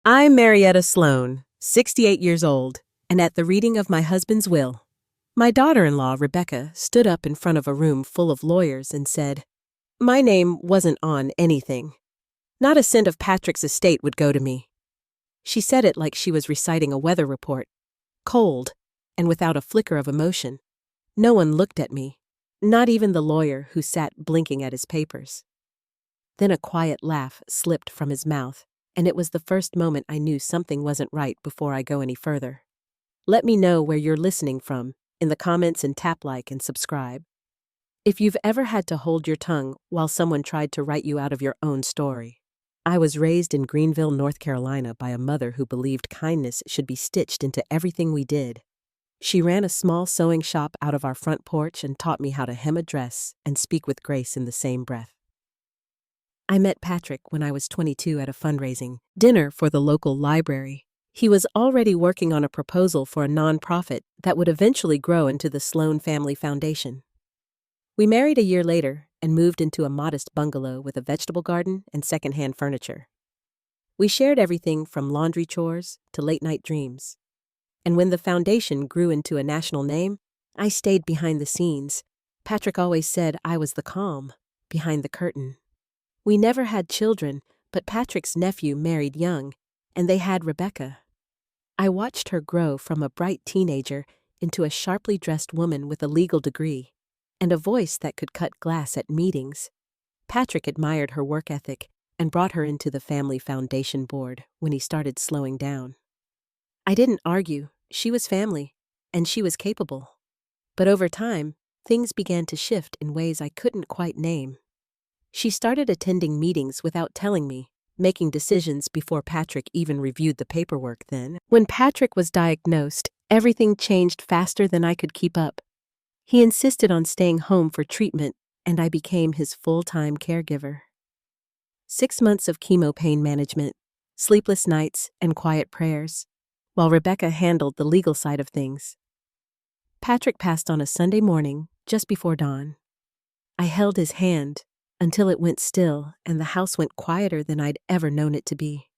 I'm Marietta Sloan, 68 years old, and at the reading of my husband's will, my daughter-in-law, Rebecca, stood up in front of a room full of lawyers and said, "My name wasn't on anything. Not a cent of Patrick's estate would go to me." She said it like she was reciting a weather report, cold, and without a flicker of emotion. No one looked at me, not even the lawyer who sat blinking at his papers. Then a quiet laugh slipped from his mouth, and it was the first moment I knew something wasn't right before I go any further. Let me know where you're listening from in the comments and tap like and subscribe. If you've ever had to hold your tongue while someone tried to write you out of your own story. I was raised in Greenville, North Carolina by a mother who believed kindness should be stitched into everything we did. She ran a small sewing shop out of our front porch and taught me how to hem a dress and speak with grace in the same breath. I met Patrick when I was 22 at a fundraising dinner for the local library. He was already working on a proposal for a nonprofit that would eventually grow into the Sloan Family Foundation. We married a year later and moved into a modest bungalow with a vegetable garden and secondhand furniture. We shared everything from laundry chores to late-night dreams. And when the foundation grew into a national name, I stayed behind the scenes. Patrick always said I was the calm behind the curtain. We never had children, but Patrick's nephew married young, and they had Rebecca. I watched her grow from a bright teenager into a sharply dressed woman with a legal degree and a voice that could cut glass at meetings. Patrick admired her work ethic and brought her into the family foundation board when he started slowing down. I didn't argue. She was family, and she was capable. But over time, things began to shift in ways I couldn't quite name. She started attending meetings without telling me, making decisions before Patrick even reviewed the paperwork then. When Patrick was diagnosed, everything changed faster than I could keep up. He insisted on staying home for treatment, and I became his full-time caregiver. 6 months of chemo pain management, sleepless nights, and quiet prayers, while Rebecca handled the legal side of things. Patrick passed on a Sunday morning, just before dawn. I held his hand until it went still and the house went quieter than I'd ever known it to be.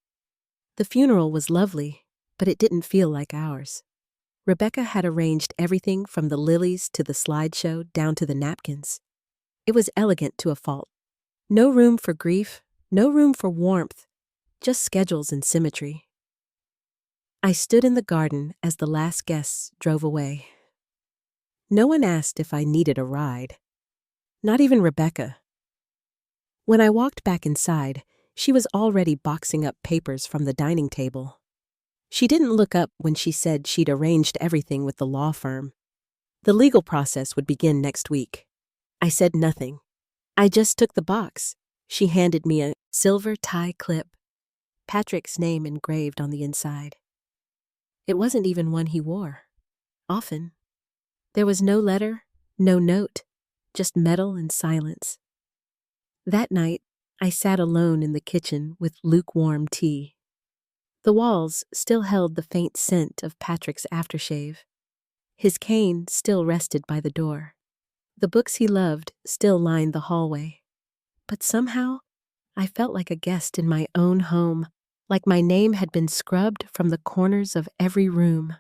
The funeral was lovely, but it didn't feel like ours. Rebecca had arranged everything from the lilies to the slideshow down to the napkins. It was elegant to a fault. No room for grief, no room for warmth, just schedules and symmetry. I stood in the garden as the last guests drove away. No one asked if I needed a ride. Not even Rebecca. When I walked back inside, she was already boxing up papers from the dining table. She didn't look up when she said she'd arranged everything with the law firm. The legal process would begin next week. I said nothing. I just took the box. She handed me a silver tie clip, Patrick's name engraved on the inside. It wasn't even one he wore. Often. There was no letter, no note, just metal and silence. That night, I sat alone in the kitchen with lukewarm tea. The walls still held the faint scent of Patrick's aftershave. His cane still rested by the door. The books he loved still lined the hallway. But somehow, I felt like a guest in my own home, like my name had been scrubbed from the corners of every room.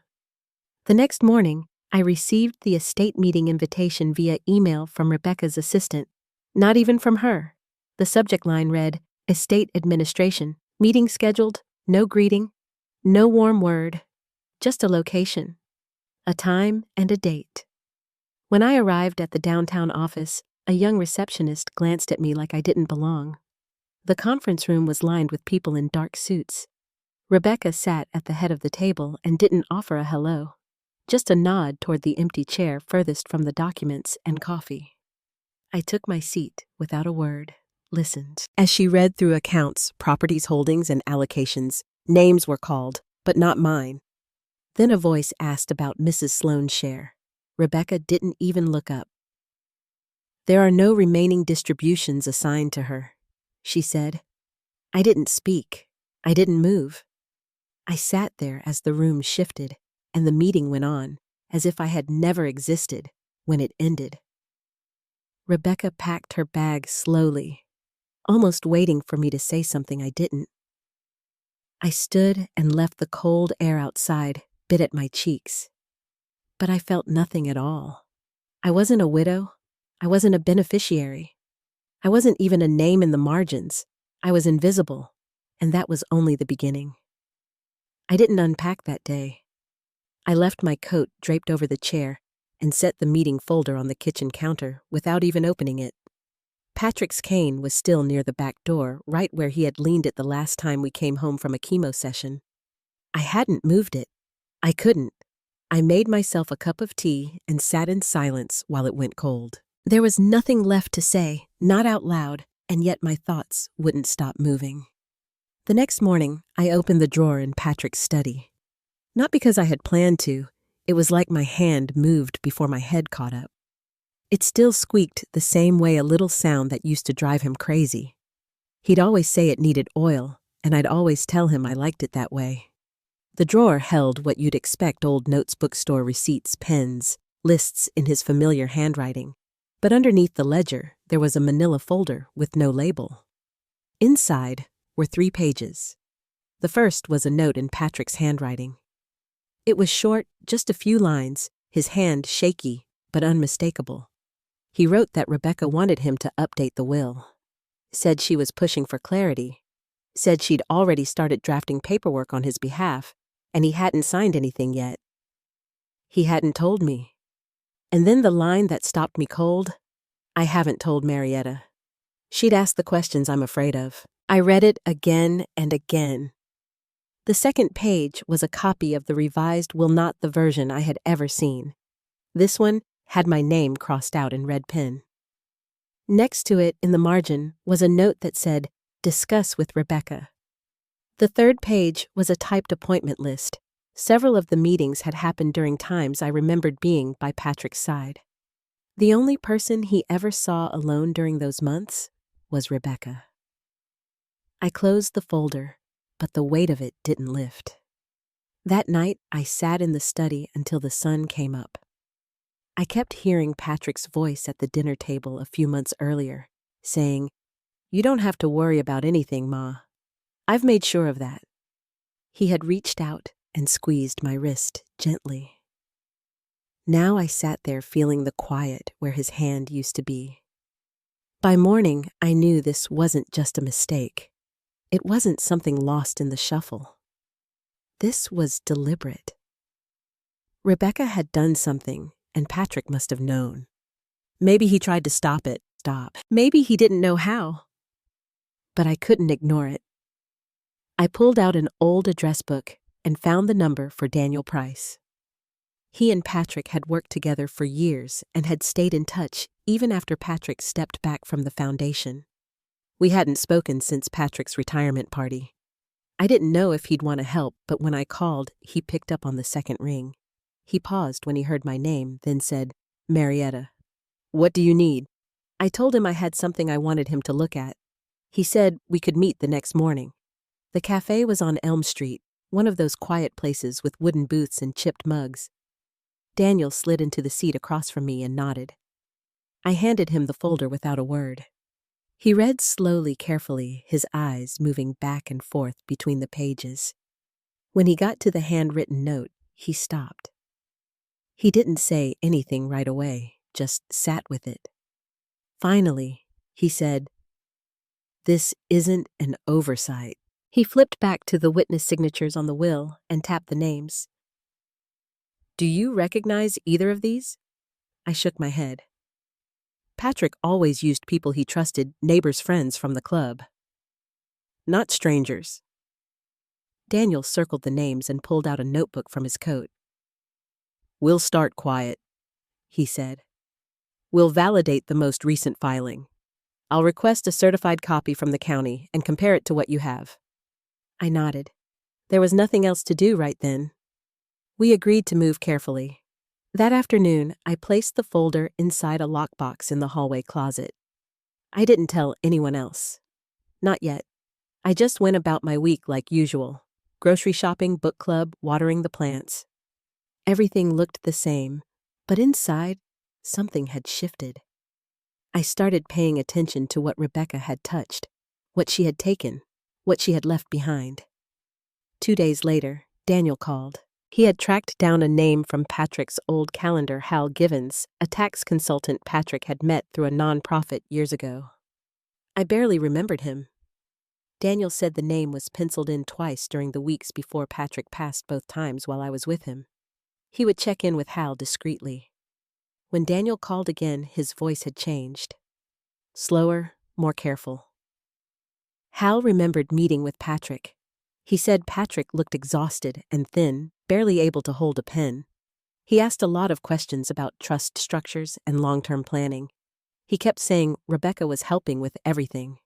The next morning, I received the estate meeting invitation via email from Rebecca's assistant. Not even from her. The subject line read, "Estate Administration, meeting scheduled, no greeting, no warm word, just a location, a time and a date." When I arrived at the downtown office, a young receptionist glanced at me like I didn't belong. The conference room was lined with people in dark suits. Rebecca sat at the head of the table and didn't offer a hello, just a nod toward the empty chair furthest from the documents and coffee. I took my seat without a word, listened. As she read through accounts, properties, holdings, and allocations, names were called, but not mine. Then a voice asked about Mrs. Sloan's share. Rebecca didn't even look up. "There are no remaining distributions assigned to her," she said. I didn't speak. I didn't move. I sat there as the room shifted, and the meeting went on, as if I had never existed when it ended. Rebecca packed her bag slowly, almost waiting for me to say something I didn't. I stood and left the cold air outside bit at my cheeks. But I felt nothing at all. I wasn't a widow. I wasn't a beneficiary. I wasn't even a name in the margins. I was invisible, and that was only the beginning. I didn't unpack that day. I left my coat draped over the chair and set the meeting folder on the kitchen counter without even opening it. Patrick's cane was still near the back door, right where he had leaned it the last time we came home from a chemo session. I hadn't moved it. I couldn't. I made myself a cup of tea and sat in silence while it went cold. There was nothing left to say, not out loud, and yet my thoughts wouldn't stop moving. The next morning, I opened the drawer in Patrick's study. Not because I had planned to, it was like my hand moved before my head caught up. It still squeaked the same way a little sound that used to drive him crazy. He'd always say it needed oil, and I'd always tell him I liked it that way. The drawer held what you'd expect old notes bookstore receipts, pens, lists in his familiar handwriting, but underneath the ledger there was a manila folder with no label. Inside were 3 pages. The first was a note in Patrick's handwriting. It was short, just a few lines, his hand shaky but unmistakable. He wrote that Rebecca wanted him to update the will. Said she was pushing for clarity. Said she'd already started drafting paperwork on his behalf, and he hadn't signed anything yet. He hadn't told me. And then the line that stopped me cold, I haven't told Marietta. She'd ask the questions I'm afraid of. I read it again and again. The second page was a copy of the revised will, not the version I had ever seen. This one had my name crossed out in red pen. Next to it, in the margin, was a note that said, "Discuss with Rebecca." The third page was a typed appointment list. Several of the meetings had happened during times I remembered being by Patrick's side. The only person he ever saw alone during those months was Rebecca. I closed the folder, but the weight of it didn't lift. That night, I sat in the study until the sun came up. I kept hearing Patrick's voice at the dinner table a few months earlier, saying, "You don't have to worry about anything, Ma. I've made sure of that." He had reached out and squeezed my wrist gently. Now I sat there feeling the quiet where his hand used to be. By morning, I knew this wasn't just a mistake. It wasn't something lost in the shuffle. This was deliberate. Rebecca had done something, and Patrick must have known. Maybe he tried to stop it. Maybe he didn't know how. But I couldn't ignore it. I pulled out an old address book and found the number for Daniel Price. He and Patrick had worked together for years and had stayed in touch even after Patrick stepped back from the foundation. We hadn't spoken since Patrick's retirement party. I didn't know if he'd want to help, but when I called, he picked up on the second ring. He paused when he heard my name, then said, "Marietta." "What do you need?" I told him I had something I wanted him to look at. He said we could meet the next morning. The cafe was on Elm Street, one of those quiet places with wooden booths and chipped mugs. Daniel slid into the seat across from me and nodded. I handed him the folder without a word. He read slowly, carefully, his eyes moving back and forth between the pages. When he got to the handwritten note, he stopped. He didn't say anything right away, just sat with it. Finally, he said, "This isn't an oversight." He flipped back to the witness signatures on the will and tapped the names. "Do you recognize either of these?" I shook my head. Patrick always used people he trusted, neighbors, friends from the club. "Not strangers." Daniel circled the names and pulled out a notebook from his coat. "We'll start quiet," he said. "We'll validate the most recent filing. I'll request a certified copy from the county and compare it to what you have." I nodded. There was nothing else to do right then. We agreed to move carefully. That afternoon, I placed the folder inside a lockbox in the hallway closet. I didn't tell anyone else. Not yet. I just went about my week like usual. Grocery shopping, book club, watering the plants. Everything looked the same, but inside, something had shifted. I started paying attention to what Rebecca had touched, what she had taken, what she had left behind. 2 days later, Daniel called. He had tracked down a name from Patrick's old calendar, Hal Givens, a tax consultant Patrick had met through a nonprofit years ago. I barely remembered him. Daniel said the name was penciled in twice during the weeks before Patrick passed, both times while I was with him. He would check in with Hal discreetly. When Daniel called again, his voice had changed. Slower, more careful. Hal remembered meeting with Patrick. He said Patrick looked exhausted and thin, barely able to hold a pen. He asked a lot of questions about trust structures and long-term planning. He kept saying Rebecca was helping with everything.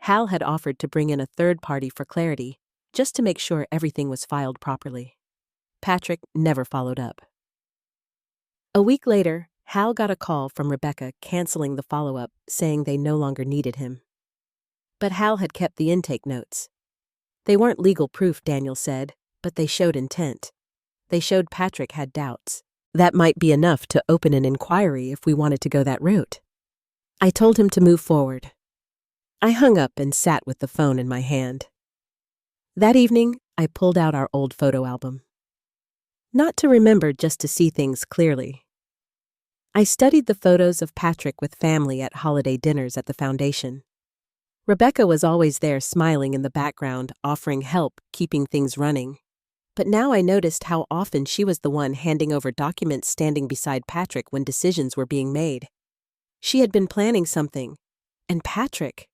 Hal had offered to bring in a third party for clarity, just to make sure everything was filed properly. Patrick never followed up. A week later, Hal got a call from Rebecca canceling the follow-up, saying they no longer needed him. But Hal had kept the intake notes. They weren't legal proof, Daniel said, but they showed intent. They showed Patrick had doubts. That might be enough to open an inquiry if we wanted to go that route. I told him to move forward. I hung up and sat with the phone in my hand. That evening, I pulled out our old photo album. Not to remember, just to see things clearly. I studied the photos of Patrick with family at holiday dinners at the foundation. Rebecca was always there, smiling in the background, offering help, keeping things running. But now I noticed how often she was the one handing over documents, standing beside Patrick when decisions were being made. She had been planning something. And Patrick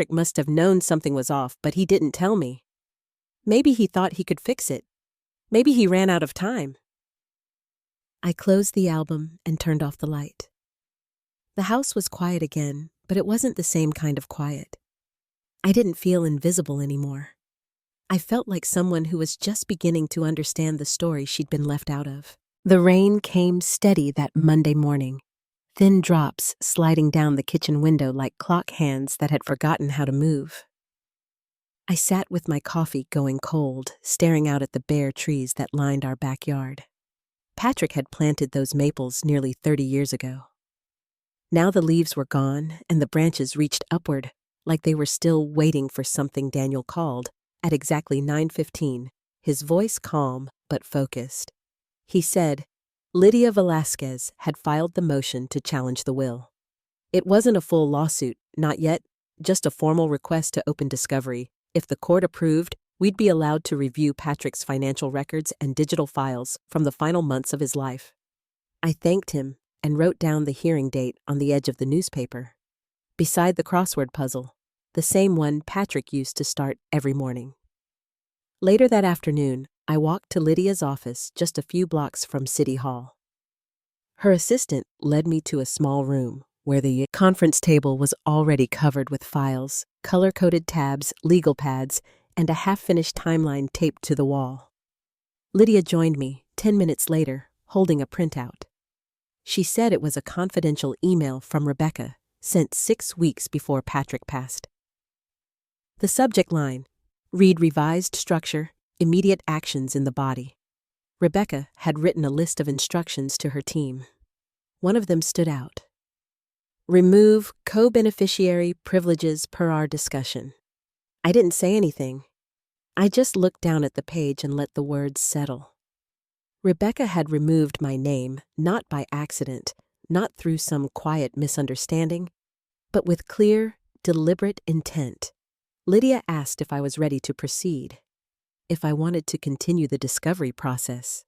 must have known something was off, but he didn't tell me. Maybe he thought he could fix it. Maybe he ran out of time. I closed the album and turned off the light. The house was quiet again, but it wasn't the same kind of quiet. I didn't feel invisible anymore. I felt like someone who was just beginning to understand the story she'd been left out of. The rain came steady that Monday morning, thin drops sliding down the kitchen window like clock hands that had forgotten how to move. I sat with my coffee going cold, staring out at the bare trees that lined our backyard. Patrick had planted those maples nearly 30 years ago. Now the leaves were gone and the branches reached upward, like they were still waiting for something. Daniel called at exactly 9:15, his voice calm but focused. He said Lydia Velasquez had filed the motion to challenge the will. It wasn't a full lawsuit, not yet, just a formal request to open discovery. If the court approved, we'd be allowed to review Patrick's financial records and digital files from the final months of his life. I thanked him and wrote down the hearing date on the edge of the newspaper, beside the crossword puzzle, the same one Patrick used to start every morning. Later that afternoon, I walked to Lydia's office just a few blocks from City Hall. Her assistant led me to a small room where the conference table was already covered with files, color-coded tabs, legal pads, and a half-finished timeline taped to the wall. Lydia joined me 10 minutes later, holding a printout. She said it was a confidential email from Rebecca, sent 6 weeks before Patrick passed. The subject line, read revised structure, immediate actions in the body. Rebecca had written a list of instructions to her team. One of them stood out. Remove co-beneficiary privileges per our discussion. I didn't say anything. I just looked down at the page and let the words settle. Rebecca had removed my name, not by accident, not through some quiet misunderstanding, but with clear, deliberate intent. Lydia asked if I was ready to proceed, if I wanted to continue the discovery process.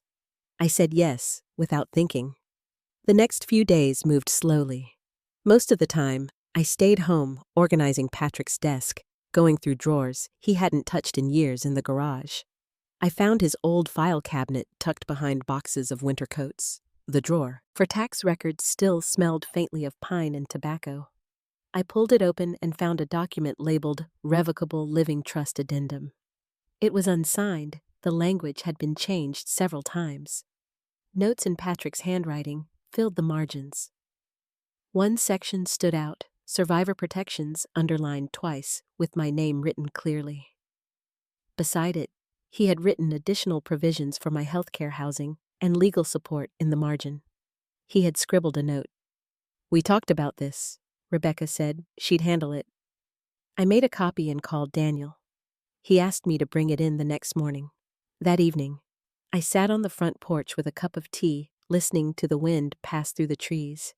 I said yes, without thinking. The next few days moved slowly. Most of the time, I stayed home, organizing Patrick's desk, going through drawers he hadn't touched in years in the garage. I found his old file cabinet tucked behind boxes of winter coats. The drawer, for tax records, still smelled faintly of pine and tobacco. I pulled it open and found a document labeled Revocable Living Trust Addendum. It was unsigned. The language had been changed several times. Notes in Patrick's handwriting filled the margins. One section stood out, Survivor Protections, underlined twice, with my name written clearly. Beside it, he had written additional provisions for my healthcare housing and legal support in the margin. He had scribbled a note. We talked about this, Rebecca said she'd handle it. I made a copy and called Daniel. He asked me to bring it in the next morning. That evening, I sat on the front porch with a cup of tea, listening to the wind pass through the trees.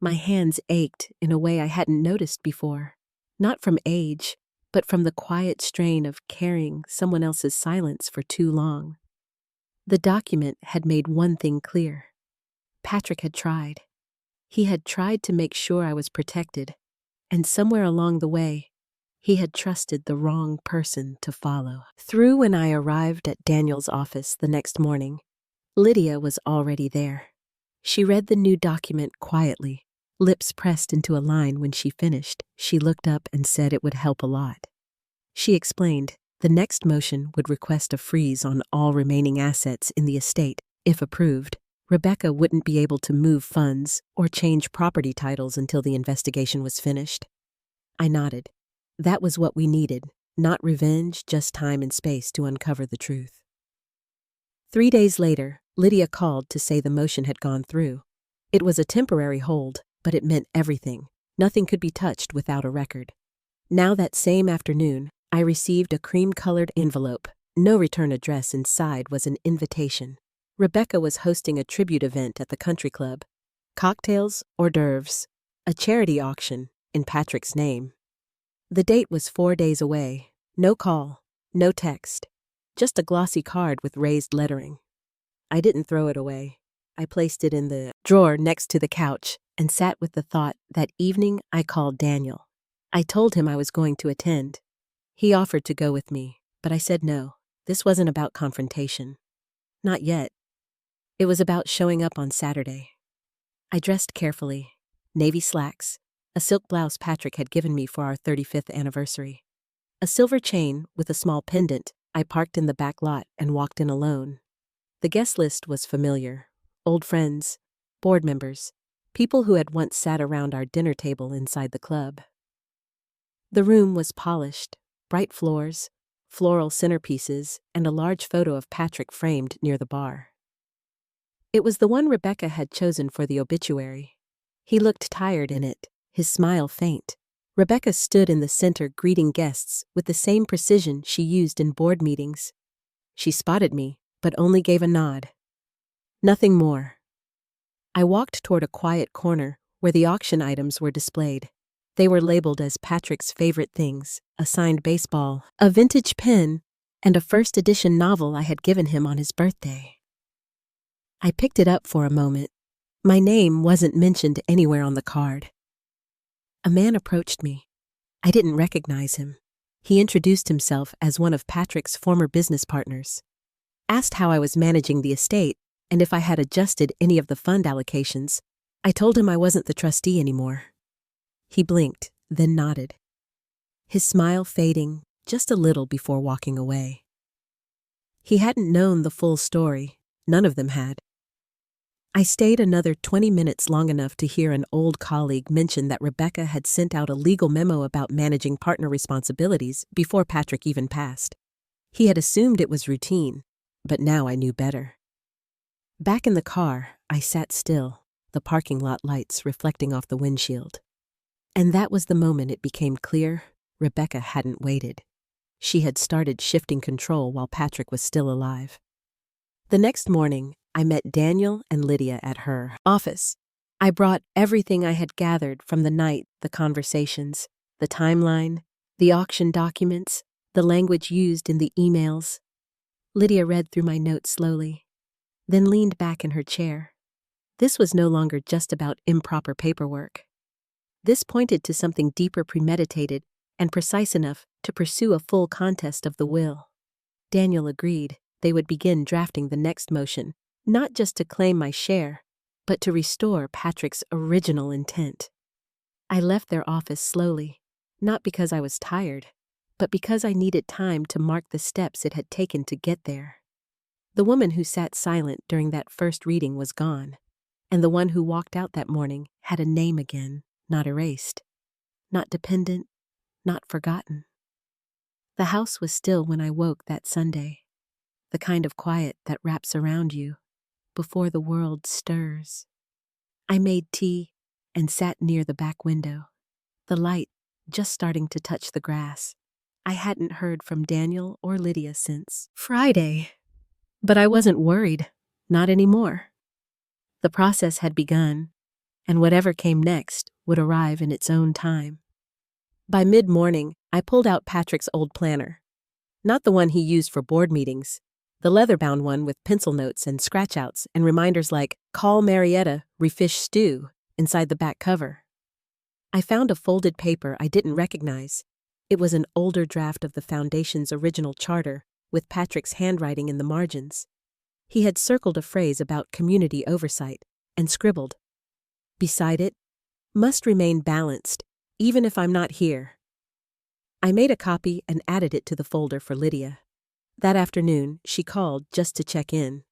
My hands ached in a way I hadn't noticed before, not from age, but from the quiet strain of carrying someone else's silence for too long. The document had made one thing clear. Patrick had tried. He had tried to make sure I was protected, and somewhere along the way, he had trusted the wrong person to follow. Through when I arrived at Daniel's office the next morning, Lydia was already there. She read the new document quietly, lips pressed into a line. When she finished, she looked up and said it would help a lot. She explained the next motion would request a freeze on all remaining assets in the estate. If approved, Rebecca wouldn't be able to move funds or change property titles until the investigation was finished. I nodded. That was what we needed, not revenge, just time and space to uncover the truth. 3 days later, Lydia called to say the motion had gone through. It was a temporary hold, but it meant everything. Nothing could be touched without a record. Now that same afternoon, I received a cream-colored envelope. No return address inside was an invitation. Rebecca was hosting a tribute event at the country club. Cocktails, hors d'oeuvres, a charity auction in Patrick's name. The date was 4 days away. No call, no text, just a glossy card with raised lettering. I didn't throw it away. I placed it in the drawer next to the couch and sat with the thought. That evening, I called Daniel. I told him I was going to attend. He offered to go with me, but I said no. This wasn't about confrontation. Not yet. It was about showing up on Saturday. I dressed carefully. Navy slacks, a silk blouse Patrick had given me for our 35th anniversary. A silver chain with a small pendant. I parked in the back lot and walked in alone. The guest list was familiar. Old friends, board members, people who had once sat around our dinner table inside the club. The room was polished, bright floors, floral centerpieces, and a large photo of Patrick framed near the bar. It was the one Rebecca had chosen for the obituary. He looked tired in it, his smile faint. Rebecca stood in the center greeting guests with the same precision she used in board meetings. She spotted me, but only gave a nod. Nothing more. I walked toward a quiet corner where the auction items were displayed. They were labeled as Patrick's favorite things: a signed baseball, a vintage pen, and a first edition novel I had given him on his birthday. I picked it up for a moment. My name wasn't mentioned anywhere on the card. A man approached me. I didn't recognize him. He introduced himself as one of Patrick's former business partners. Asked how I was managing the estate and if I had adjusted any of the fund allocations. I told him I wasn't the trustee anymore. He blinked, then nodded, his smile fading just a little before walking away. He hadn't known the full story. None of them had. I stayed another 20 minutes, long enough to hear an old colleague mention that Rebecca had sent out a legal memo about managing partner responsibilities before Patrick even passed. He had assumed it was routine, but now I knew better. Back in the car, I sat still, the parking lot lights reflecting off the windshield. And that was the moment it became clear Rebecca hadn't waited. She had started shifting control while Patrick was still alive. The next morning, I met Daniel and Lydia at her office. I brought everything I had gathered from the night: the conversations, the timeline, the auction documents, the language used in the emails. Lydia read through my notes slowly, then leaned back in her chair. This was no longer just about improper paperwork. This pointed to something deeper, premeditated, and precise enough to pursue a full contest of the will. Daniel agreed. They would begin drafting the next motion, not just to claim my share, but to restore Patrick's original intent. I left their office slowly, not because I was tired, but because I needed time to mark the steps it had taken to get there. The woman who sat silent during that first reading was gone, and the one who walked out that morning had a name again, not erased, not dependent, not forgotten. The house was still when I woke that Sunday, the kind of quiet that wraps around you before the world stirs. I made tea and sat near the back window, the light just starting to touch the grass. I hadn't heard from Daniel or Lydia since Friday. But I wasn't worried. Not anymore. The process had begun, and whatever came next would arrive in its own time. By mid-morning, I pulled out Patrick's old planner. Not the one he used for board meetings, the leather-bound one with pencil notes and scratch-outs and reminders like, "Call Marietta, refish stew," inside the back cover. I found a folded paper I didn't recognize. It was an older draft of the Foundation's original charter, with Patrick's handwriting in the margins. He had circled a phrase about community oversight and scribbled, beside it, "Must remain balanced, even if I'm not here." I made a copy and added it to the folder for Lydia. That afternoon, she called just to check in.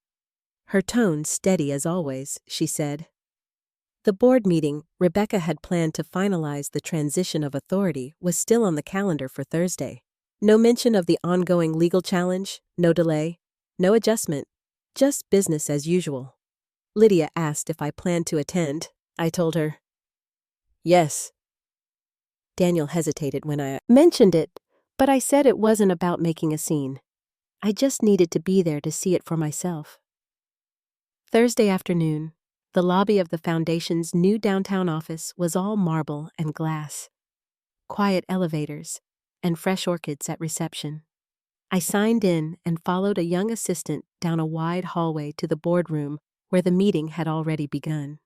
Her tone steady as always, she said. The board meeting Rebecca had planned to finalize the transition of authority was still on the calendar for Thursday. No mention of the ongoing legal challenge, no delay, no adjustment, just business as usual. Lydia asked if I planned to attend. I told her, yes. Daniel hesitated when I mentioned it, but I said it wasn't about making a scene. I just needed to be there to see it for myself. Thursday afternoon, the lobby of the Foundation's new downtown office was all marble and glass. Quiet elevators and fresh orchids at reception. I signed in and followed a young assistant down a wide hallway to the boardroom where the meeting had already begun.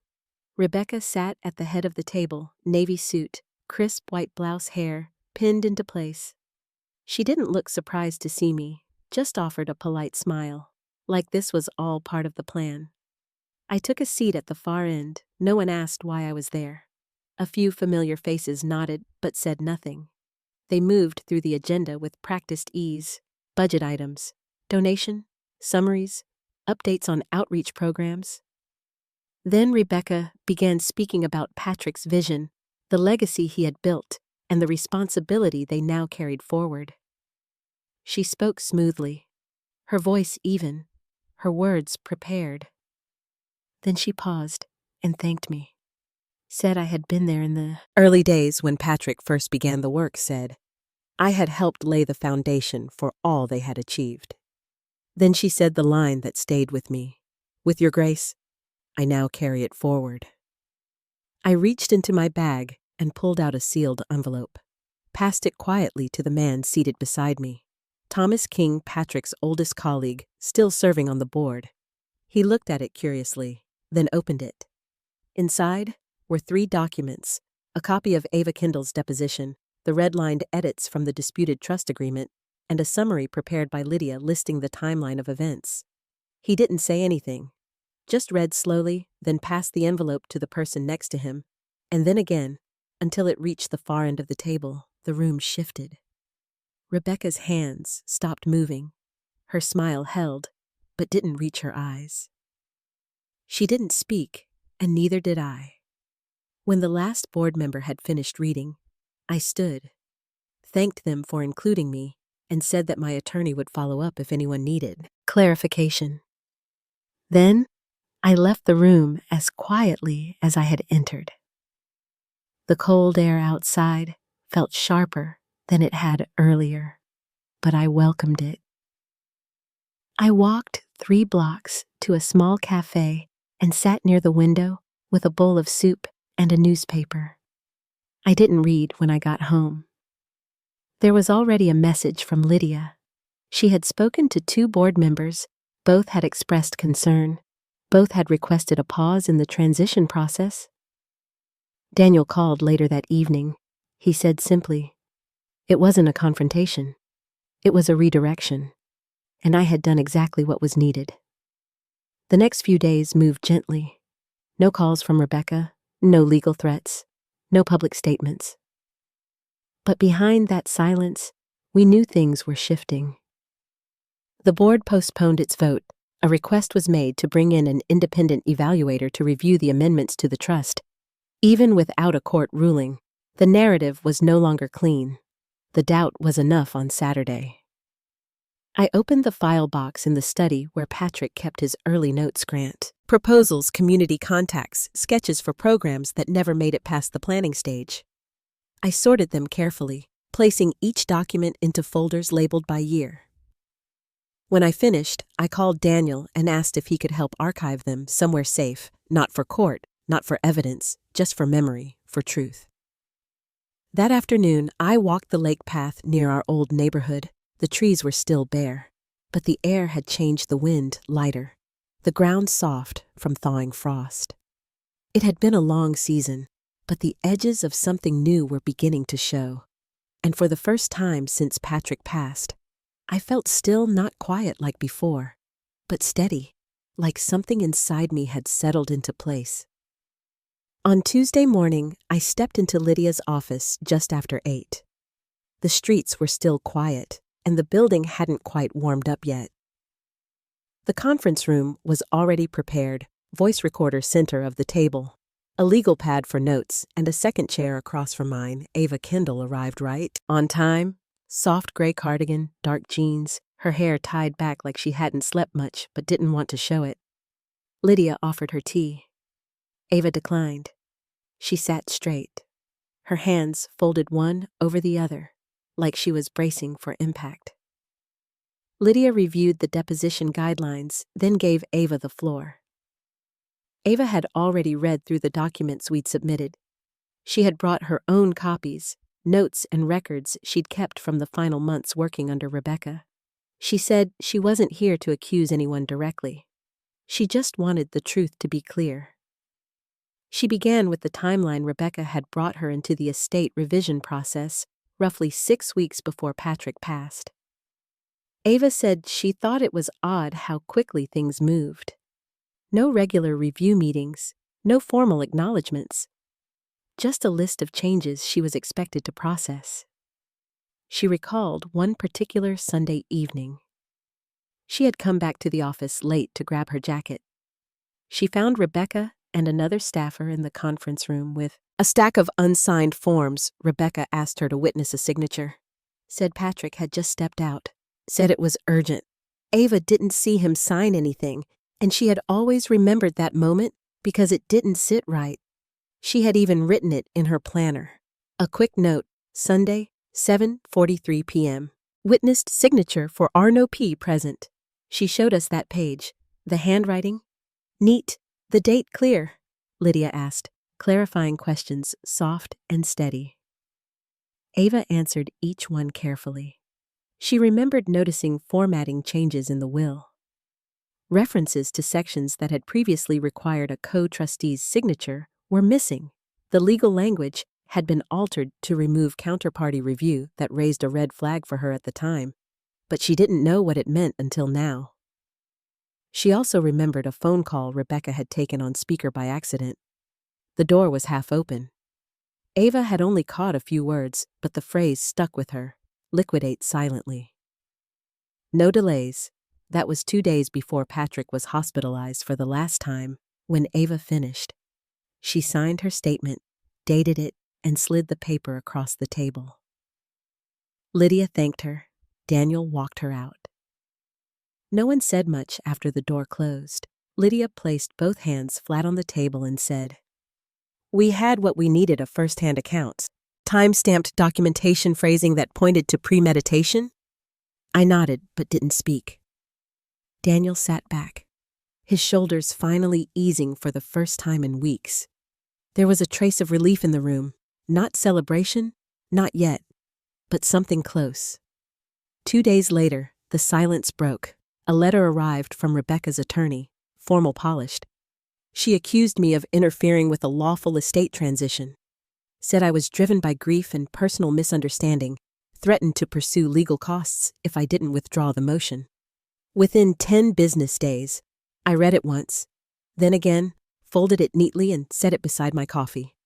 Rebecca sat at the head of the table, navy suit, crisp white blouse hair, pinned into place. She didn't look surprised to see me, just offered a polite smile, like this was all part of the plan. I took a seat at the far end. No one asked why I was there. A few familiar faces nodded but said nothing. They moved through the agenda with practiced ease. Budget items, donation, summaries, updates on outreach programs. Then Rebecca began speaking about Patrick's vision, the legacy he had built, and the responsibility they now carried forward. She spoke smoothly, her voice even, her words prepared. Then she paused and thanked me. Said I had been there in the early days when Patrick first began the work, said I had helped lay the foundation for all they had achieved. Then she said the line that stayed with me, "With your grace, I now carry it forward." I reached into my bag and pulled out a sealed envelope, passed it quietly to the man seated beside me, Thomas King, Patrick's oldest colleague, still serving on the board. He looked at it curiously, then opened it. Inside were 3 documents, a copy of Ava Kendall's deposition, the red-lined edits from the disputed trust agreement, and a summary prepared by Lydia listing the timeline of events. He didn't say anything, just read slowly, then passed the envelope to the person next to him, and then again, until it reached the far end of the table. The room shifted. Rebecca's hands stopped moving. Her smile held, but didn't reach her eyes. She didn't speak, and neither did I. When the last board member had finished reading, I stood, thanked them for including me, and said that my attorney would follow up if anyone needed clarification. Then, I left the room as quietly as I had entered. The cold air outside felt sharper than it had earlier, but I welcomed it. I walked 3 blocks to a small cafe and sat near the window with a bowl of soup and a newspaper. I didn't read when I got home. There was already a message from Lydia. She had spoken to 2 board members. Both had expressed concern. Both had requested a pause in the transition process. Daniel called later that evening. He said simply, it wasn't a confrontation. It was a redirection, and I had done exactly what was needed. The next few days moved gently. No calls from Rebecca, no legal threats, no public statements. But behind that silence, we knew things were shifting. The board postponed its vote. A request was made to bring in an independent evaluator to review the amendments to the trust. Even without a court ruling, the narrative was no longer clean. The doubt was enough on Saturday. I opened the file box in the study where Patrick kept his early notes grant. Proposals, community contacts, sketches for programs that never made it past the planning stage. I sorted them carefully, placing each document into folders labeled by year. When I finished, I called Daniel and asked if he could help archive them somewhere safe, not for court, not for evidence, just for memory, for truth. That afternoon, I walked the lake path near our old neighborhood. The trees were still bare, but the air had changed, the wind lighter, the ground soft from thawing frost. It had been a long season, but the edges of something new were beginning to show. And for the first time since Patrick passed, I felt still, not quiet like before, but steady, like something inside me had settled into place. On Tuesday morning, I stepped into Lydia's office just after 8. The streets were still quiet, and the building hadn't quite warmed up yet. The conference room was already prepared, voice recorder center of the table, a legal pad for notes, and a second chair across from mine. Ava Kendall arrived right on time. Soft gray cardigan, dark jeans, her hair tied back like she hadn't slept much but didn't want to show it. Lydia offered her tea. Ava declined. She sat straight, her hands folded one over the other, like she was bracing for impact. Lydia reviewed the deposition guidelines, then gave Ava the floor. Ava had already read through the documents we'd submitted. She had brought her own copies, notes and records she'd kept from the final months working under Rebecca. She said she wasn't here to accuse anyone directly. She just wanted the truth to be clear. She began with the timeline Rebecca had brought her into the estate revision process, roughly 6 weeks before Patrick passed. Ava said she thought it was odd how quickly things moved. No regular review meetings, no formal acknowledgments. Just a list of changes she was expected to process. She recalled one particular Sunday evening. She had come back to the office late to grab her jacket. She found Rebecca and another staffer in the conference room with a stack of unsigned forms. Rebecca asked her to witness a signature. Said Patrick had just stepped out. Said it was urgent. Ava didn't see him sign anything, and she had always remembered that moment because it didn't sit right. She had even written it in her planner. A quick note, Sunday, 7:43 p.m. Witnessed signature for Arno P. present. She showed us that page. The handwriting? Neat. The date clear? Lydia asked, clarifying questions soft and steady. Ava answered each one carefully. She remembered noticing formatting changes in the will. References to sections that had previously required a co-trustee's signature were missing. The legal language had been altered to remove counterparty review that raised a red flag for her at the time, but she didn't know what it meant until now. She also remembered a phone call Rebecca had taken on speaker by accident. The door was half open. Ava had only caught a few words, but the phrase stuck with her. Liquidate silently. No delays. That was 2 days before Patrick was hospitalized for the last time. When Ava finished, she signed her statement, dated it, and slid the paper across the table. Lydia thanked her. Daniel walked her out. No one said much after the door closed. Lydia placed both hands flat on the table and said, "We had what we needed of first-hand accounts. Time-stamped documentation phrasing that pointed to premeditation?" I nodded but didn't speak. Daniel sat back, his shoulders finally easing for the first time in weeks. There was a trace of relief in the room. Not celebration, not yet, but something close. 2 days later, the silence broke. A letter arrived from Rebecca's attorney, formal polished. She accused me of interfering with a lawful estate transition. Said I was driven by grief and personal misunderstanding, threatened to pursue legal costs if I didn't withdraw the motion. Within 10 business days, I read it once, then again, folded it neatly and set it beside my coffee.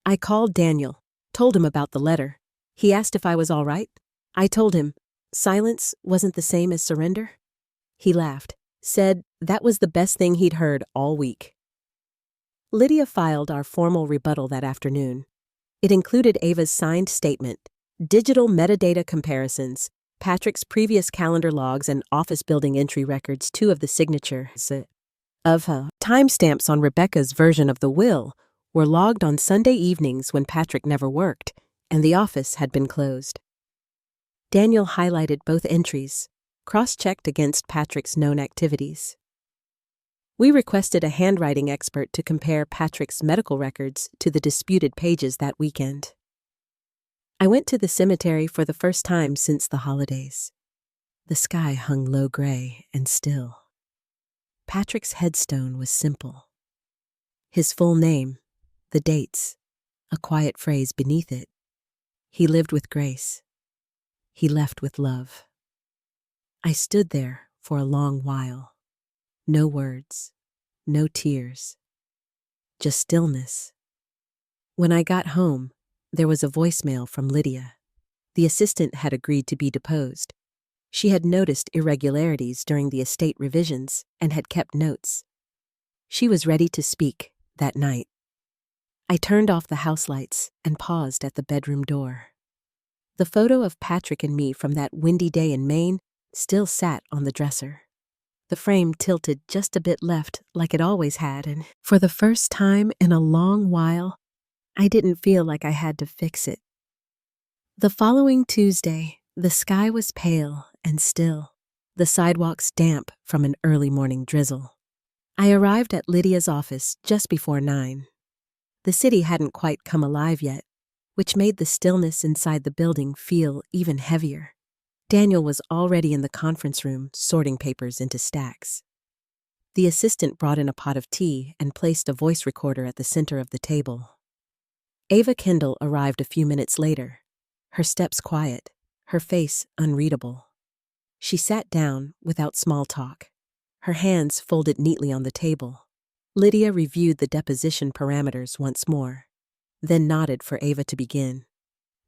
I called Daniel, told him about the letter. He asked if I was all right. I told him silence wasn't the same as surrender. He laughed, said that was the best thing he'd heard all week. Lydia filed our formal rebuttal that afternoon. It included Ava's signed statement, digital metadata comparisons, Patrick's previous calendar logs and office building entry records, 2 of the signatures of her. Timestamps on Rebecca's version of the will were logged on Sunday evenings when Patrick never worked, and the office had been closed. Daniel highlighted both entries, cross-checked against Patrick's known activities. We requested a handwriting expert to compare Patrick's medical records to the disputed pages that weekend. I went to the cemetery for the first time since the holidays. The sky hung low gray and still. Patrick's headstone was simple. His full name, the dates, a quiet phrase beneath it. He lived with grace. He left with love. I stood there for a long while. No words, no tears, just stillness. When I got home, there was a voicemail from Lydia. The assistant had agreed to be deposed. She had noticed irregularities during the estate revisions and had kept notes. She was ready to speak that night. I turned off the house lights and paused at the bedroom door. The photo of Patrick and me from that windy day in Maine still sat on the dresser. The frame tilted just a bit left like it always had, and for the first time in a long while, I didn't feel like I had to fix it. The following Tuesday, the sky was pale and still, the sidewalks damp from an early morning drizzle. I arrived at Lydia's office just before 9. The city hadn't quite come alive yet, which made the stillness inside the building feel even heavier. Daniel was already in the conference room sorting papers into stacks. The assistant brought in a pot of tea and placed a voice recorder at the center of the table. Ava Kendall arrived a few minutes later, her steps quiet, her face unreadable. She sat down without small talk, her hands folded neatly on the table. Lydia reviewed the deposition parameters once more, then nodded for Ava to begin.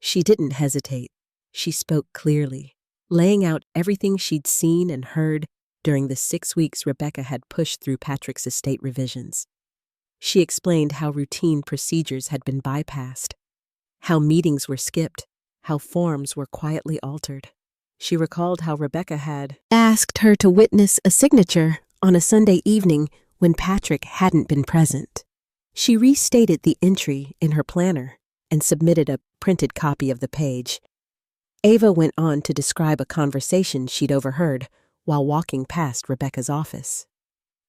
She didn't hesitate. She spoke clearly, laying out everything she'd seen and heard during the 6 weeks Rebecca had pushed through Patrick's estate revisions. She explained how routine procedures had been bypassed, how meetings were skipped, how forms were quietly altered. She recalled how Rebecca had asked her to witness a signature on a Sunday evening when Patrick hadn't been present. She restated the entry in her planner and submitted a printed copy of the page. Ava went on to describe a conversation she'd overheard while walking past Rebecca's office.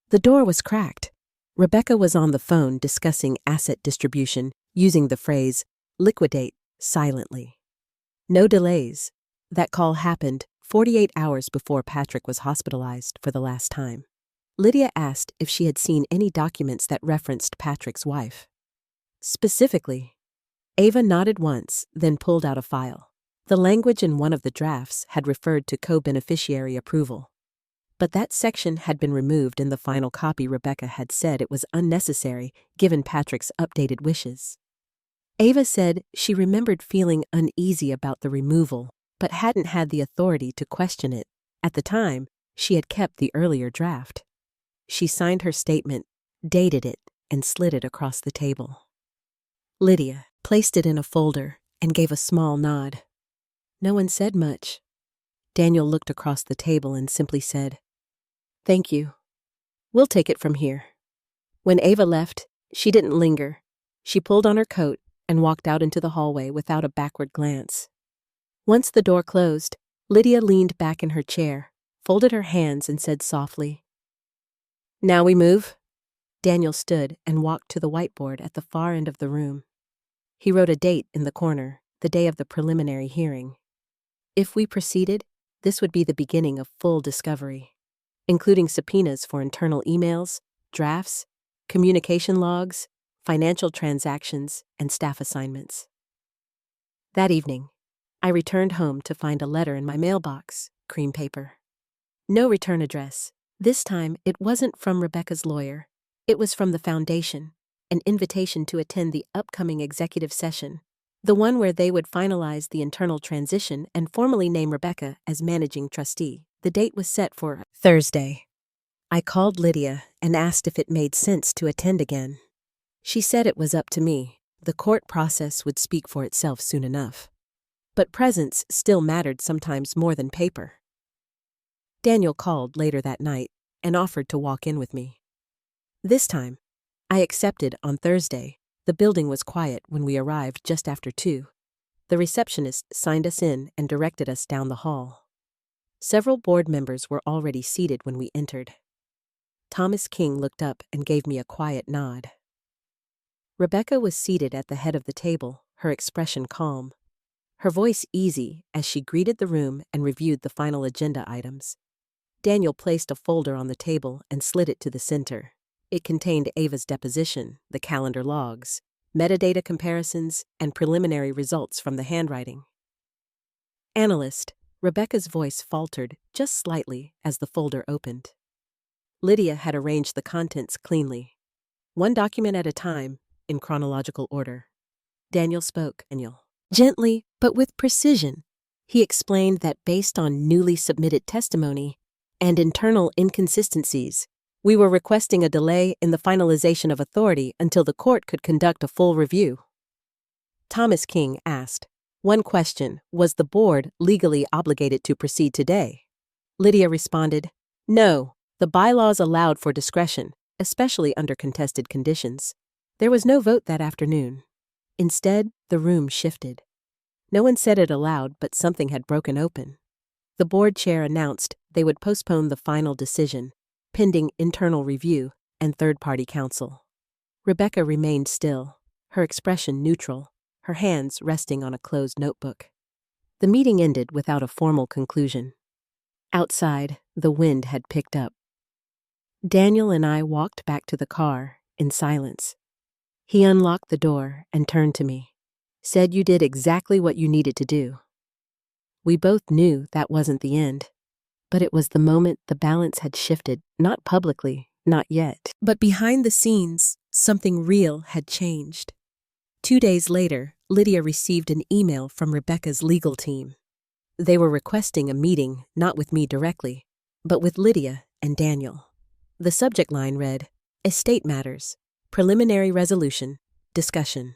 The door was cracked. Rebecca was on the phone discussing asset distribution using the phrase, liquidate, silently. No delays. That call happened 48 hours before Patrick was hospitalized for the last time. Lydia asked if she had seen any documents that referenced Patrick's wife. Specifically, Ava nodded once, then pulled out a file. The language in one of the drafts had referred to co-beneficiary approval. But that section had been removed in the final copy. Rebecca had said it was unnecessary given Patrick's updated wishes. Ava said she remembered feeling uneasy about the removal, but hadn't had the authority to question it. At the time, she had kept the earlier draft. She signed her statement, dated it, and slid it across the table. Lydia placed it in a folder and gave a small nod. No one said much. Daniel looked across the table and simply said, "Thank you. We'll take it from here." When Ava left, she didn't linger. She pulled on her coat and walked out into the hallway without a backward glance. Once the door closed, Lydia leaned back in her chair, folded her hands and said softly, "Now we move." Daniel stood and walked to the whiteboard at the far end of the room. He wrote a date in the corner, the day of the preliminary hearing. If we proceeded, this would be the beginning of full discovery, including subpoenas for internal emails, drafts, communication logs, financial transactions, and staff assignments. That evening, I returned home to find a letter in my mailbox, cream paper. No return address. This time, it wasn't from Rebecca's lawyer. It was from the foundation, an invitation to attend the upcoming executive session, the one where they would finalize the internal transition and formally name Rebecca as managing trustee. The date was set for Thursday. I called Lydia and asked if it made sense to attend again. She said it was up to me. The court process would speak for itself soon enough. But presence still mattered sometimes more than paper. Daniel called later that night and offered to walk in with me. This time, I accepted on Thursday. The building was quiet when we arrived just after 2. The receptionist signed us in and directed us down the hall. Several board members were already seated when we entered. Thomas King looked up and gave me a quiet nod. Rebecca was seated at the head of the table, her expression calm, her voice easy as she greeted the room and reviewed the final agenda items. Daniel placed a folder on the table and slid it to the center. It contained Ava's deposition, the calendar logs, metadata comparisons, and preliminary results from the handwriting. Analyst, Rebecca's voice faltered just slightly as the folder opened. Lydia had arranged the contents cleanly, one document at a time, in chronological order. Daniel spoke. Gently, but with precision, he explained that based on newly submitted testimony and internal inconsistencies, we were requesting a delay in the finalization of authority until the court could conduct a full review. Thomas King asked, one question, was the board legally obligated to proceed today? Lydia responded, no, the bylaws allowed for discretion, especially under contested conditions. There was no vote that afternoon. Instead, the room shifted. No one said it aloud, but something had broken open. The board chair announced they would postpone the final decision, pending internal review and third-party counsel. Rebecca remained still, her expression neutral, her hands resting on a closed notebook. The meeting ended without a formal conclusion. Outside, the wind had picked up. Daniel and I walked back to the car in silence. He unlocked the door and turned to me, said you did exactly what you needed to do. We both knew that wasn't the end, but it was the moment the balance had shifted, not publicly, not yet. But behind the scenes, something real had changed. 2 days later, Lydia received an email from Rebecca's legal team. They were requesting a meeting not with me directly, but with Lydia and Daniel. The subject line read, Estate Matters, Preliminary Resolution, Discussion.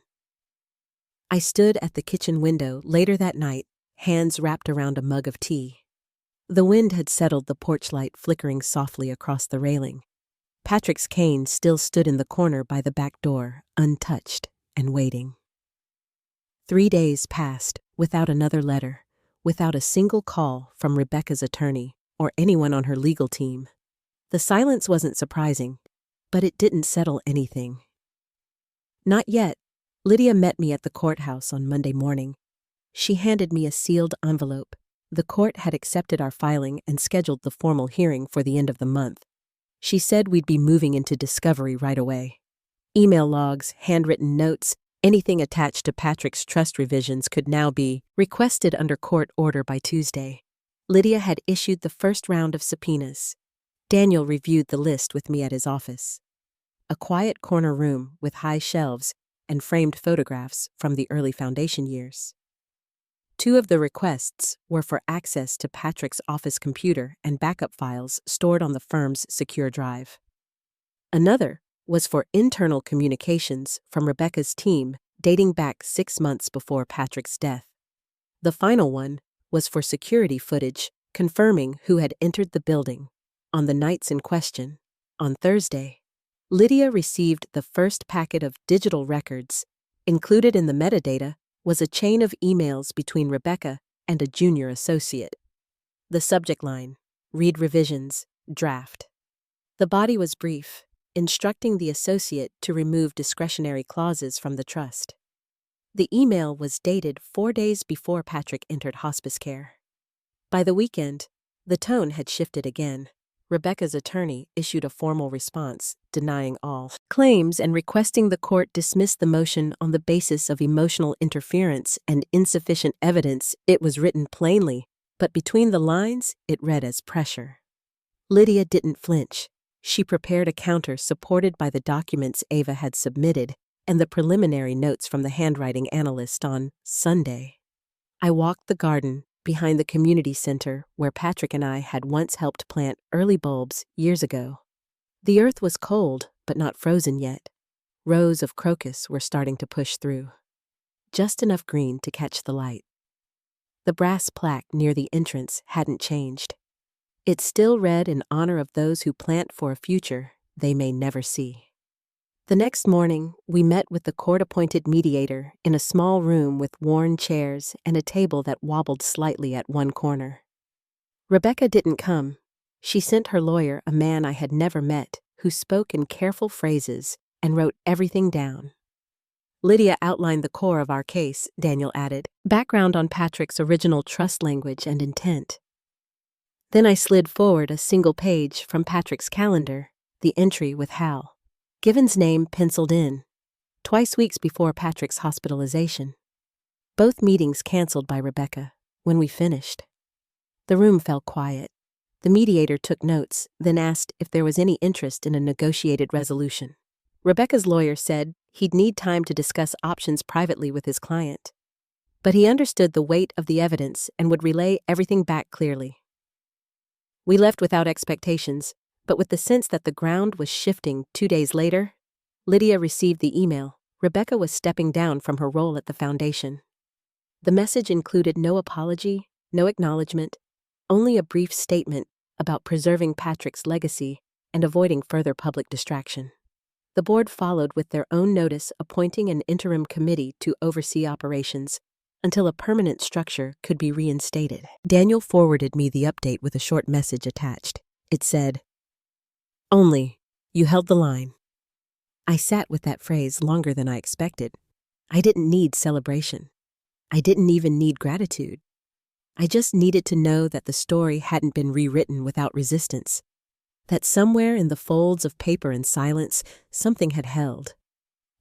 I stood at the kitchen window later that night, hands wrapped around a mug of tea. The wind had settled, the porch light flickering softly across the railing. Patrick's cane still stood in the corner by the back door, untouched and waiting. 3 days passed without another letter, without a single call from Rebecca's attorney or anyone on her legal team. The silence wasn't surprising, but it didn't settle anything. Not yet. Lydia met me at the courthouse on Monday morning. She handed me a sealed envelope. The court had accepted our filing and scheduled the formal hearing for the end of the month. She said we'd be moving into discovery right away. Email logs, handwritten notes, anything attached to Patrick's trust revisions could now be requested under court order by Tuesday. Lydia had issued the first round of subpoenas. Daniel reviewed the list with me at his office. A quiet corner room with high shelves and framed photographs from the early foundation years. 2 of the requests were for access to Patrick's office computer and backup files stored on the firm's secure drive. Another was for internal communications from Rebecca's team dating back 6 months before Patrick's death. The final one was for security footage confirming who had entered the building on the nights in question. On Thursday, Lydia received the first packet of digital records. Included in the metadata was a chain of emails between Rebecca and a junior associate. The subject line, read revisions, draft. The body was brief, instructing the associate to remove discretionary clauses from the trust. The email was dated 4 days before Patrick entered hospice care. By the weekend, the tone had shifted again. Rebecca's attorney issued a formal response, denying all claims and requesting the court dismiss the motion on the basis of emotional interference and insufficient evidence. It was written plainly, but between the lines, it read as pressure. Lydia didn't flinch. She prepared a counter supported by the documents Ava had submitted and the preliminary notes from the handwriting analyst on Sunday. I walked the garden behind the community center where Patrick and I had once helped plant early bulbs years ago. The earth was cold, but not frozen yet. Rows of crocus were starting to push through. Just enough green to catch the light. The brass plaque near the entrance hadn't changed. It still read in honor of those who plant for a future they may never see. The next morning, we met with the court-appointed mediator in a small room with worn chairs and a table that wobbled slightly at one corner. Rebecca didn't come. She sent her lawyer, a man I had never met, who spoke in careful phrases and wrote everything down. Lydia outlined the core of our case, Daniel added, background on Patrick's original trust language and intent. Then I slid forward a single page from Patrick's calendar, the entry with Hal. Given's name penciled in, twice weeks before Patrick's hospitalization. Both meetings canceled by Rebecca when we finished. The room fell quiet. The mediator took notes, then asked if there was any interest in a negotiated resolution. Rebecca's lawyer said he'd need time to discuss options privately with his client. But he understood the weight of the evidence and would relay everything back clearly. We left without expectations, but with the sense that the ground was shifting. 2 days later, Lydia received the email. Rebecca was stepping down from her role at the foundation. The message included no apology, no acknowledgement, only a brief statement about preserving Patrick's legacy and avoiding further public distraction. The board followed with their own notice appointing an interim committee to oversee operations until a permanent structure could be reinstated. Daniel forwarded me the update with a short message attached. It said, "Only, you held the line." I sat with that phrase longer than I expected. I didn't need celebration. I didn't even need gratitude. I just needed to know that the story hadn't been rewritten without resistance, that somewhere in the folds of paper and silence, something had held.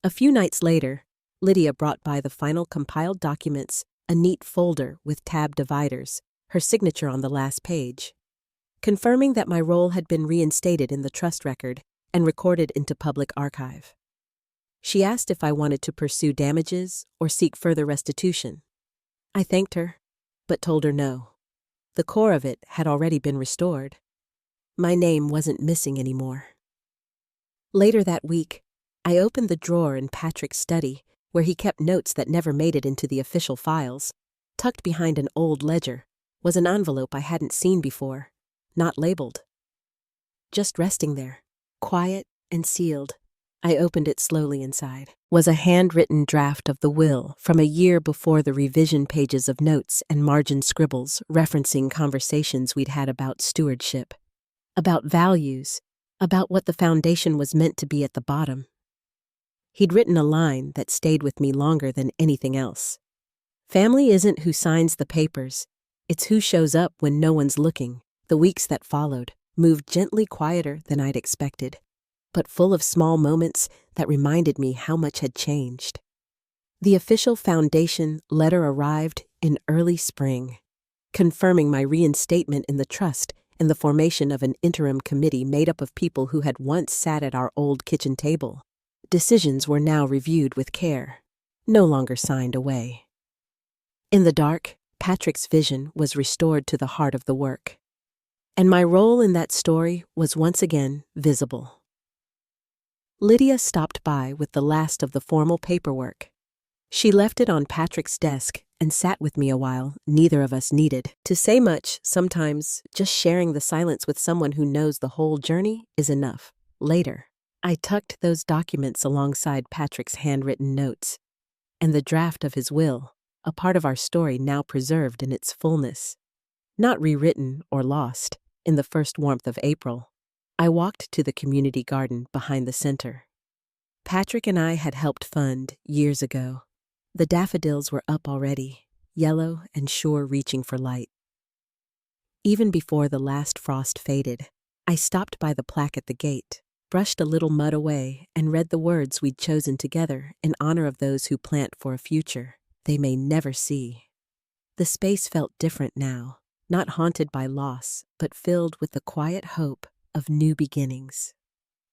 A few nights later, Lydia brought by the final compiled documents, a neat folder with tab dividers, her signature on the last page, confirming that my role had been reinstated in the trust record and recorded into public archive. She asked if I wanted to pursue damages or seek further restitution. I thanked her, but told her no. The core of it had already been restored. My name wasn't missing anymore. Later that week, I opened the drawer in Patrick's study, where he kept notes that never made it into the official files. Tucked behind an old ledger was an envelope I hadn't seen before, not labeled. Just resting there, quiet and sealed. I opened it slowly. Inside was a handwritten draft of the will from a year before the revision pages of notes and margin scribbles referencing conversations we'd had about stewardship, about values, about what the foundation was meant to be at the bottom. He'd written a line that stayed with me longer than anything else. Family isn't who signs the papers, it's who shows up when no one's looking. The weeks that followed moved gently quieter than I'd expected, but full of small moments that reminded me how much had changed. The official foundation letter arrived in early spring, confirming my reinstatement in the trust and the formation of an interim committee made up of people who had once sat at our old kitchen table. Decisions were now reviewed with care, no longer signed away. In the dark, Patrick's vision was restored to the heart of the work, and my role in that story was once again visible. Lydia stopped by with the last of the formal paperwork. She left it on Patrick's desk and sat with me a while. Neither of us needed to say much. Sometimes just sharing the silence with someone who knows the whole journey is enough. Later, I tucked those documents alongside Patrick's handwritten notes and the draft of his will, a part of our story now preserved in its fullness, not rewritten or lost. In the first warmth of April, I walked to the community garden behind the center. Patrick and I had helped fund years ago. The daffodils were up already, yellow and sure reaching for light. Even before the last frost faded, I stopped by the plaque at the gate, brushed a little mud away, and read the words we'd chosen together in honor of those who plant for a future they may never see. The space felt different now, not haunted by loss, but filled with the quiet hope of new beginnings.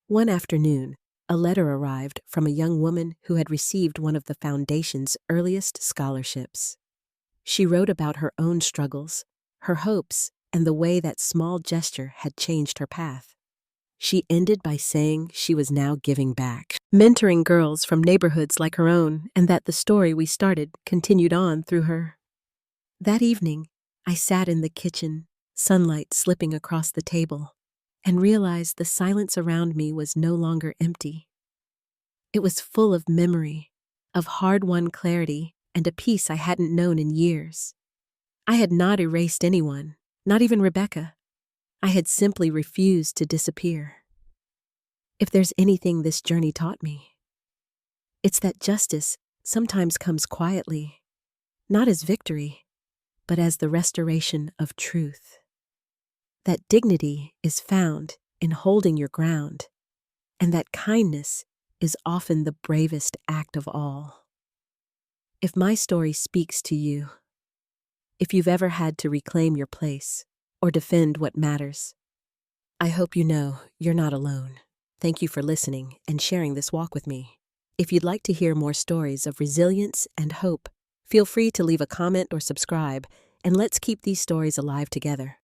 One afternoon, a letter arrived from a young woman who had received one of the foundation's earliest scholarships. She wrote about her own struggles, her hopes, and the way that small gesture had changed her path. She ended by saying she was now giving back, mentoring girls from neighborhoods like her own, and that the story we started continued on through her. That evening, I sat in the kitchen, sunlight slipping across the table, and realized the silence around me was no longer empty. It was full of memory, of hard-won clarity, and a peace I hadn't known in years. I had not erased anyone, not even Rebecca. I had simply refused to disappear. If there's anything this journey taught me, it's that justice sometimes comes quietly, not as victory, but as the restoration of truth. That dignity is found in holding your ground, and that kindness is often the bravest act of all. If my story speaks to you, if you've ever had to reclaim your place or defend what matters, I hope you know you're not alone. Thank you for listening and sharing this walk with me. If you'd like to hear more stories of resilience and hope, feel free to leave a comment or subscribe, and let's keep these stories alive together.